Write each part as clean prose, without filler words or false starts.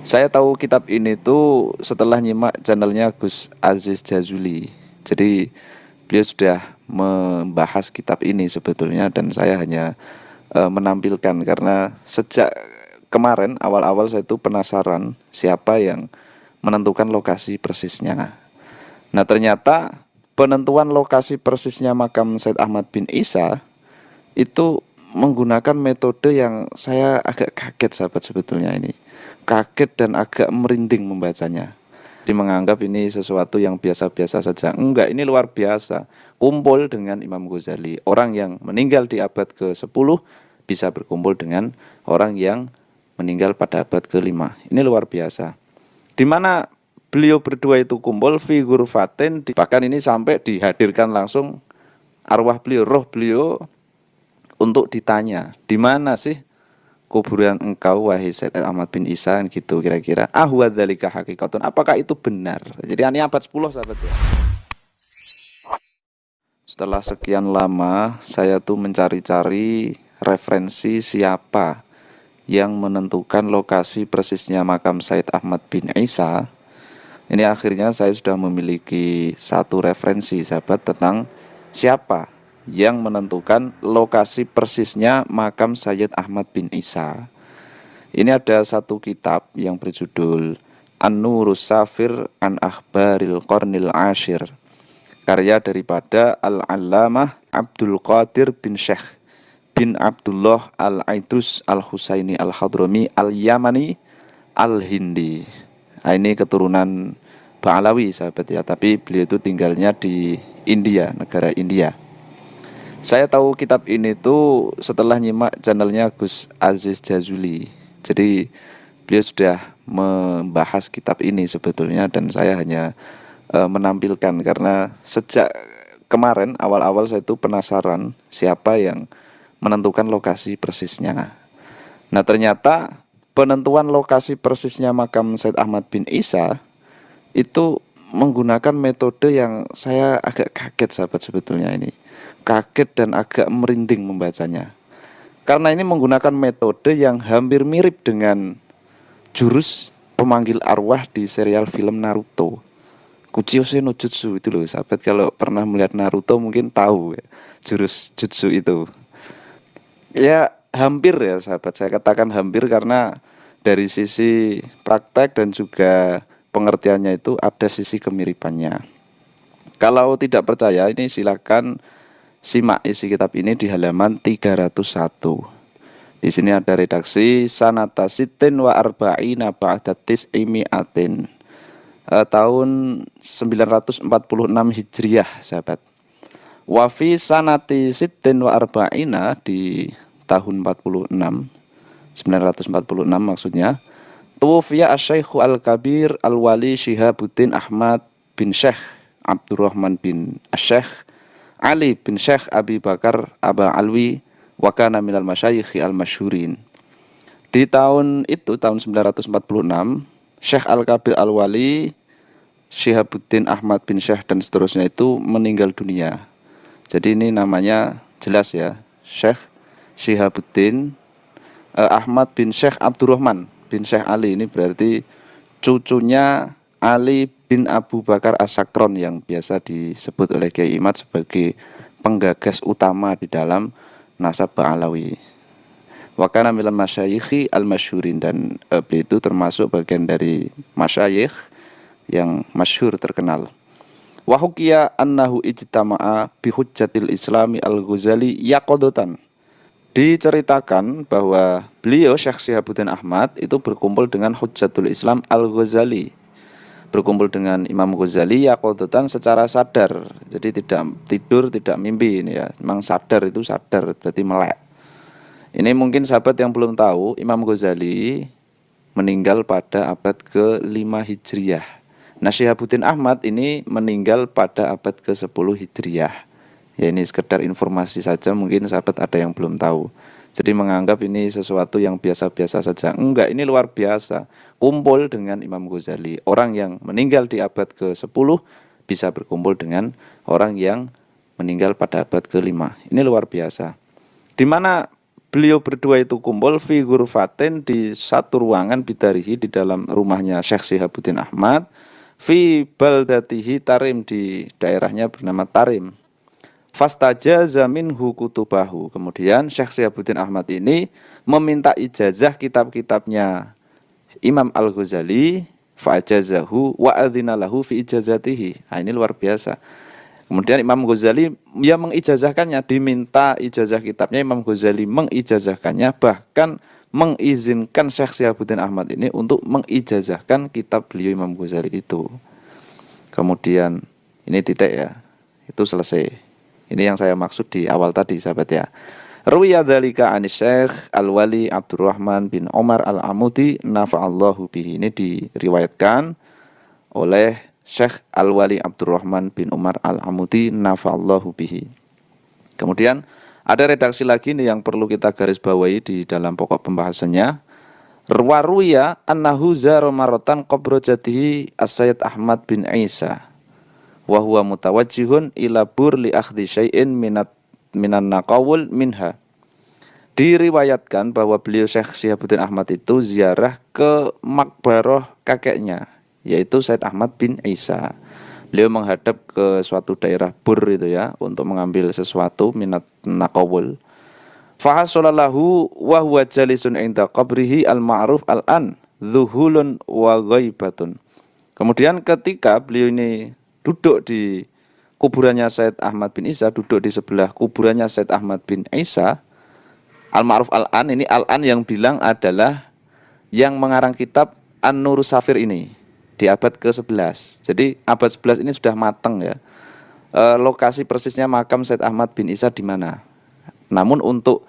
Saya tahu kitab ini tuh setelah nyimak channelnya Gus Aziz Jazuli. Jadi beliau sudah membahas kitab ini sebetulnya dan saya hanya menampilkan karena sejak kemarin awal-awal saya itu penasaran siapa yang menentukan lokasi persisnya. Nah, ternyata penentuan lokasi persisnya makam Said Ahmad bin Isa itu menggunakan metode yang saya agak kaget sahabat sebetulnya ini. Kaget dan agak merinding membacanya. Jadi menganggap ini sesuatu yang biasa-biasa saja. Enggak, ini luar biasa. Kumpul dengan Imam Ghazali. Orang yang meninggal di abad ke-10 bisa berkumpul dengan orang yang meninggal pada abad ke-5. Ini luar biasa. Di mana beliau berdua itu kumpul figur fatin, bahkan ini sampai dihadirkan langsung arwah beliau, roh beliau untuk ditanya, di mana sih kuburan engkau wahai Said Ahmad bin Isa gitu kira-kira. Ahwadzalika hakikatun. Apakah itu benar? Jadi ini abad 10 sahabat ya. Setelah sekian lama saya tuh mencari-cari referensi siapa yang menentukan lokasi persisnya makam Said Ahmad bin Isa. Ini akhirnya saya sudah memiliki satu referensi sahabat tentang siapa yang menentukan lokasi persisnya makam Sayyid Ahmad bin Isa. Ini ada satu kitab yang berjudul An-Nurus Safir an Akhbaril Qarnil Ashir, karya daripada Al-Allamah Abdul Qadir bin Syekh bin Abdullah Al-Aidrus Al-Husaini Al-Hadrami Al-Yamani Al-Hindi. Nah, ini keturunan Ba'alawi sahabat ya, tapi beliau itu tinggalnya di India, negara India. Saya tahu kitab ini tuh setelah nyimak channelnya Gus Aziz Jazuli. Jadi beliau sudah membahas kitab ini sebetulnya dan saya hanya menampilkan karena sejak kemarin awal-awal saya itu penasaran siapa yang menentukan lokasi persisnya. Nah, ternyata penentuan lokasi persisnya makam Said Ahmad bin Isa itu menggunakan metode yang saya agak kaget sahabat sebetulnya ini. Kaget dan agak merinding membacanya. Karena ini menggunakan metode yang hampir mirip dengan jurus pemanggil arwah di serial film Naruto. Kuchiyose no Jutsu itu loh sahabat, kalau pernah melihat Naruto mungkin tahu ya, jurus jutsu itu. Ya hampir ya sahabat, saya katakan hampir karena dari sisi praktek dan juga pengertiannya itu ada sisi kemiripannya. Kalau tidak percaya ini silakan simak isi kitab ini di halaman 301. Di sini ada redaksi sanata sitin wa arba'ina ba'da tis'imi'atin. Tahun 946 Hijriah sahabat. Wa fi sanati sitin wa arba'ina di tahun 46 946 maksudnya. Tuwfiya asy-Syaikh Al-Kabir Al-Wali Syihabuddin Ahmad bin Syekh Abdurrahman bin Asy-Syaikh Ali bin Syekh Abi Bakar Aba Alwi wa kana minal masyayikh al-masyhurin. Di tahun itu tahun 946 Syekh Al-Kabir Al-Wali Syihabuddin Ahmad bin Syekh dan seterusnya itu meninggal dunia. Jadi ini namanya jelas ya, Syekh Syihabuddin Ahmad bin Syekh Abdurrahman bin Syekh Ali, ini berarti cucunya Ali bin Abu Bakar As-Sakron yang biasa disebut oleh Kiai Imad sebagai penggagas utama di dalam nasab Ba'alawi. Wa kana minal masyayikhi al-masyhurin, dan beliau itu termasuk bagian dari masyayikh yang masyhur terkenal. Wa hukiya annahu ijtama'a bi hujjatil islami al-Ghazali yaqadatan. Diceritakan bahwa beliau Syekh Syihabuddin Ahmad itu berkumpul dengan Hujjatul Islam Al-Ghazali, berkumpul dengan Imam Ghazali yaqadatan secara sadar. Jadi tidak tidur, tidak mimpi ini ya. Memang sadar, itu sadar berarti melek. Ini mungkin sahabat yang belum tahu, Imam Ghazali meninggal pada abad ke-5 Hijriah. Nah, Syihabuddin Ahmad ini meninggal pada abad ke-10 Hijriah. Ya, ini sekedar informasi saja, mungkin sahabat ada yang belum tahu. Jadi menganggap ini sesuatu yang biasa-biasa saja. Enggak, ini luar biasa. Kumpul dengan Imam Ghazali. Orang yang meninggal di abad ke-10 bisa berkumpul dengan orang yang meninggal pada abad ke-5. Ini luar biasa. Di mana beliau berdua itu kumpul fi ghurfatin di satu ruangan bidarihi di dalam rumahnya Syekh Syihabuddin Ahmad fi baldatihi Tarim di daerahnya bernama Tarim. Fastajaza minhu kutubahu. Kemudian Syekh Syihabuddin Ahmad ini meminta ijazah kitab-kitabnya Imam Al-Ghazali fa'ajazahu wa adzina lahu fi ijazatihi. Nah, ini luar biasa. Kemudian Imam Ghazali ya mengijazahkannya, diminta ijazah kitabnya, Imam Ghazali mengijazahkannya, bahkan mengizinkan Syekh Syihabuddin Ahmad ini untuk mengijazahkan kitab beliau Imam Ghazali itu. Kemudian ini titik ya, itu selesai. Ini yang saya maksud di awal tadi sahabat ya. Ruwiya dzalika anis Syekh Al-Wali Abdurrahman bin Umar Al-Amudi nafa'allahu bihi. Ini diriwayatkan oleh Syekh Al-Wali Abdurrahman bin Umar Al-Amudi nafa'allahu bihi. Kemudian ada redaksi lagi nih yang perlu kita garis bawahi di dalam pokok pembahasannya. Ruwiya annahu zara maratan qabra jatihi As-Sayyid Ahmad bin Isa wa huwa mutawajjihun ila bur li akhdhi syai'in minan naqawul minha. Diriwayatkan bahwa beliau Syekh Syihabuddin Ahmad itu ziarah ke makbarah kakeknya, yaitu Said Ahmad bin Isa. Beliau menghadap ke suatu daerah Bur itu ya, untuk mengambil sesuatu minat naqawul. Fahasolallahu wa huwa jalisun inda qabrihi al-ma'ruf al-an dhuhulun wa ghaibatun. Kemudian ketika beliau ini duduk di kuburannya Said Ahmad bin Isa, duduk di sebelah kuburannya Said Ahmad bin Isa, Al-Ma'ruf Al-An, ini Al-An yang bilang adalah yang mengarang kitab An-Nur Safir ini di abad ke-11. Jadi abad 11 ini sudah matang ya. Lokasi persisnya makam Said Ahmad bin Isa di mana. Namun untuk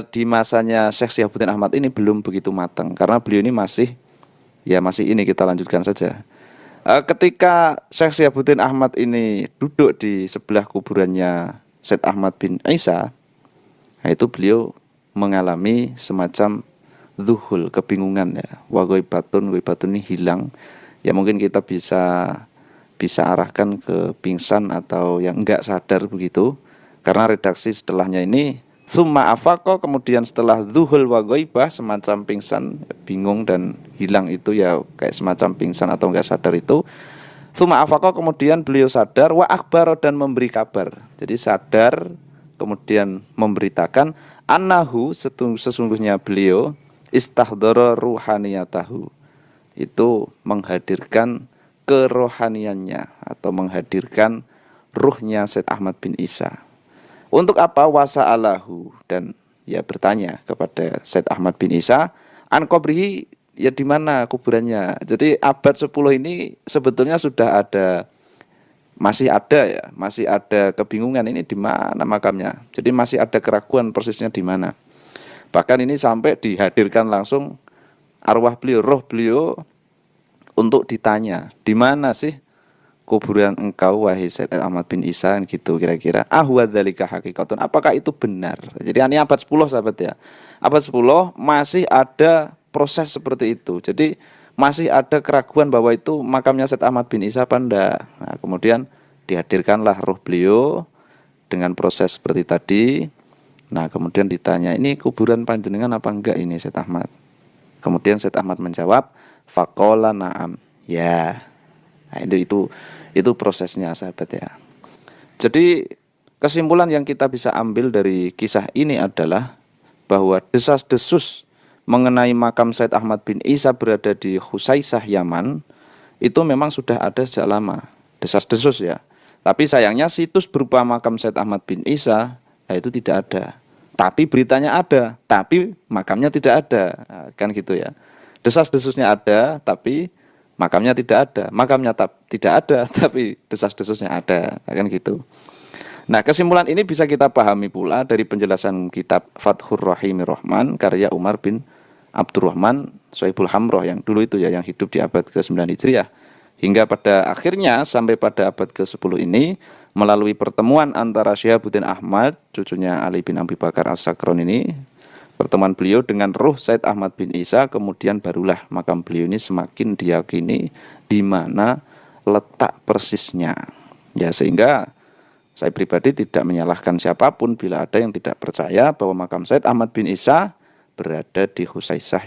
di masanya Syekh Syihabuddin Ahmad ini belum begitu matang, karena beliau ini masih ini kita lanjutkan saja. Ketika Syekh Syihabuddin Ahmad ini duduk di sebelah kuburannya Said Ahmad bin Isa, nah itu beliau mengalami semacam zuhul, kebingungan ya. Wa ghaibatun ini hilang. Ya mungkin kita bisa arahkan ke pingsan atau yang enggak sadar begitu. Karena redaksi setelahnya ini summa afaqa, kemudian setelah zuhul wa ghaibah, semacam pingsan, bingung dan hilang itu ya, kayak semacam pingsan atau enggak sadar itu. Summa afaqa, kemudian beliau sadar, wa akhbar, dan memberi kabar. Jadi sadar kemudian memberitakan annahu, sesungguhnya beliau istahdara ruhaniyatahu, itu menghadirkan kerohaniannya atau menghadirkan ruhnya Said Ahmad bin Isa. Untuk apa? Wasa'alahu, dan ya bertanya kepada Said Ahmad bin Isa an qabrihi, ya di mana kuburannya. Jadi abad 10 ini sebetulnya sudah ada, masih ada kebingungan ini di mana makamnya. Jadi masih ada keraguan persisnya di mana. Bahkan ini sampai dihadirkan langsung arwah beliau, roh beliau, untuk ditanya, di mana sih kuburan engkau wahai Said Ahmad bin Isa, gitu kira-kira. Ahwa dzalika haqiqatun, apakah itu benar? Jadi ini abad 10 sahabat ya. Abad 10 masih ada proses seperti itu. Jadi masih ada keraguan bahwa itu makamnya Said Ahmad bin Isa apa enggak. Nah, kemudian dihadirkanlah roh beliau dengan proses seperti tadi. Nah, kemudian ditanya, ini kuburan panjenengan apa enggak ini Said Ahmad? Kemudian Said Ahmad menjawab, faqala na'am. Ya. Nah, itu prosesnya sahabat ya. Jadi kesimpulan yang kita bisa ambil dari kisah ini adalah bahwa desas-desus mengenai makam Said Ahmad bin Isa berada di Husaisah, Yaman, itu memang sudah ada sejak lama. Desas-desus ya. Tapi sayangnya situs berupa makam Said Ahmad bin Isa, nah itu tidak ada. Tapi beritanya ada, tapi makamnya tidak ada. Nah, kan gitu ya. Desas-desusnya ada, tapi makamnya tidak ada. Makamnya tidak ada, tapi desas-desusnya ada. Nah, kan gitu. Nah, kesimpulan ini bisa kita pahami pula dari penjelasan kitab Fathur Rahimir Rahman karya Umar bin Abdurrahman Sohibul Hamroh yang dulu itu ya, yang hidup di abad ke-9 Hijriah. Hingga pada akhirnya sampai pada abad ke-10 ini, melalui pertemuan antara Syihabuddin Ahmad, cucunya Ali bin Abi Bakar As-Sakron ini, pertemuan beliau dengan ruh Said Ahmad bin Isa, kemudian barulah makam beliau ini semakin diyakini di mana letak persisnya. Ya, sehingga Saya pribadi tidak menyalahkan siapapun bila ada yang tidak percaya bahwa makam Said Ahmad bin Isa berada di Husaisah